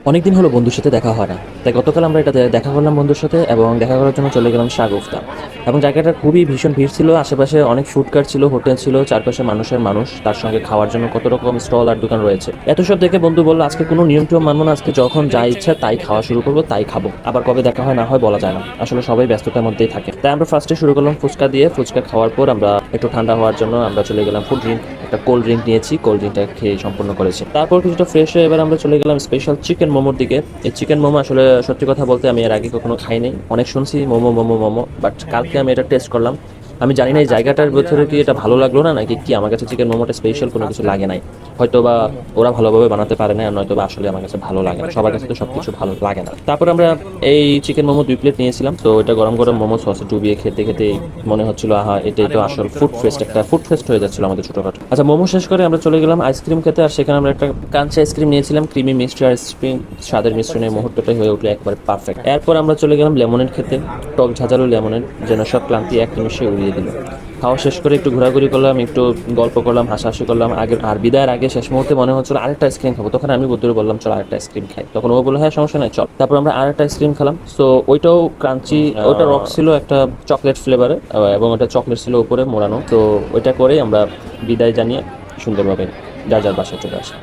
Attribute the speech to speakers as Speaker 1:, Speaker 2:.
Speaker 1: অনেকদিন হলো বন্ধুর সাথে দেখা হয় না, তাই গতকাল আমরা এটাতে দেখা করলাম বন্ধুর সাথে এবং দেখা করার জন্য চলে গেলাম শাগুফতা। এবং জায়গাটা খুবই ভীষণ ভিড় ছিল, আশেপাশে অনেক ফুড কার্ট ছিল, হোটেল ছিল, চারপাশে মানুষের মানুষ, তার সঙ্গে খাওয়ার জন্য কত রকম স্টল আর দোকান রয়েছে। এত সব দেখে বন্ধু বললো আজকে কোনো নিয়ম টিয়ম মানবো না, আজকে যখন যা ইচ্ছা তাই খাওয়া শুরু করবো, তাই খাবো। আবার কবে দেখা হয় না হয় বলা যায় না, আসলে সবাই ব্যস্ততার মধ্যেই থাকে। তাই আমরা ফার্স্টে শুরু করলাম ফুচকা দিয়ে। ফুচকা খাওয়ার পর আমরা একটু ঠান্ডা হওয়ার জন্য আমরা চলে গেলাম ফুড ড্রিঙ্ক, একটা কোল্ড ড্রিঙ্ক নিয়েছি, কোল্ড ড্রিঙ্কটা খেয়ে সম্পূর্ণ করেছি। তারপর কিছুটা ফ্রেশ হয়ে এবার আমরা চলে গেলাম স্পেশাল চিকেন মোমোর দিকে। এই চিকেন মোমো আসলে সত্যি কথা বলতে আমি এর আগে কখনো খাইনি, অনেক শুনছি মোমো মোমো মোমো, বাট কালকে আমি এটা টেস্ট করলাম। আমি জানি না এই জায়গাটার ভেতরে কি এটা ভালো লাগলো না নাকি কি, আমার কাছে চিকেন মোমোটা স্পেশাল কোনো কিছু লাগে নাই। হয়তো বা ওরা ভালোভাবে বানাতে পারে না, আর নয়তো বা আসলে আমার কাছে ভালো লাগে না, সবার কাছে তো সবকিছু ভালো লাগে না। তারপর আমরা এই চিকেন মোমো 2 প্লেট নিয়েছিলাম, তো এটা গরম গরম মোমো সসে ডুবিয়ে খেতে খেতে মনে হচ্ছিল আহা এটাই তো আসল ফুড ফেস্ট, একটা ফুড ফেস্ট হয়ে যাচ্ছিল আমাদের ছোটখাটো। আচ্ছা, মোমো শেষ করে আমরা চলে গেলাম আইসক্রিম খেতে, আর সেখানে আমরা একটা কাঞ্চি আইসক্রিম নিয়েছিলাম, ক্রিমি মিষ্টি আইসক্রিম, স্বাদের মিশ্রণে মুহূর্তটাই হয়ে উঠলো একবার পারফেক্ট। এরপর আমরা চলে গেলাম লেমনেড খেতে, টক ঝাঁঝালো লেমনেড যেন সব ক্লান্তি এক নিমিষে উড়িয়ে দিল। খাওয়া শেষ করে একটু ঘোরাঘুরি করলাম, একটু গল্প করলাম, হাসাহাসি করলাম। আগে আর বিদায়ের আগে শেষ মুহূর্তে মনে হচ্ছিল আরেকটা আইসক্রিম খাবো, তখন আমি বন্ধুরে বললাম চল আরেকটা আইসক্রিম খাই, তখন ও বললো হ্যাঁ সমস্যা নাই চল। তারপর আমরা আরেকটা আইসক্রিম খেলাম, সো ওইটাও ক্রাঞ্চি, ওইটা রক ছিল একটা চকলেট ফ্লেভারে, এবং ওটা চকলেট ছিল উপরে মোড়ানো। তো ওইটা করেই আমরা বিদায় জানিয়ে সুন্দরভাবে যার যার বাসায় চলে আসি।